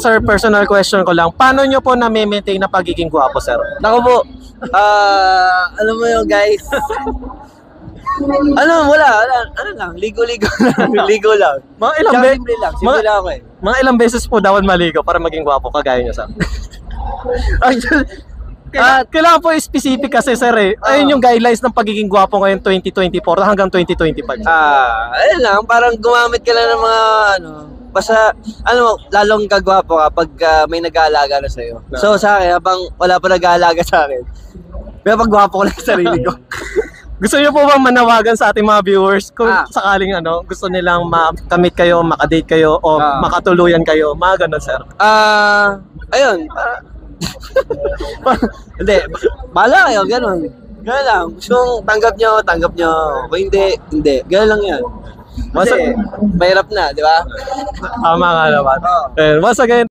sir, personal question ko lang. Paano nyo po na-maintain na pagiging gwapo, sir? Naku po, alam mo yun guys, wala, ano lang, ligo-ligo lang, ligo lang. Mga ilang, Tsaka be- simple lang ako eh. mga ilang beses po dawan maligo para maging gwapo kagaya nyo, sir? Actually, kailangan po specific kasi, sir eh. Ayun yung guidelines ng pagiging gwapo ngayon 2024 hanggang 2025. Ayun lang, parang gumamit ka lang ng mga basta, lalong kagwapo ka pag may nag-aalaga na sa'yo. So sa akin, habang wala pa nag-aalaga sa akin, may pagwapo ko lang sa sarili ko. Gusto niyo po ba manawagan sa ating mga viewers kung sakaling gusto nilang makamit kayo, makadate kayo, o makatuluyan kayo, mga ganun, sir? Ayun. Hindi, bahala kayo, ganun. Ganun lang. Gusto tanggap nyo. Kung hindi. Ganun lang yan. Kasi, mahirap na, di ba? Tama nga naman. And once again,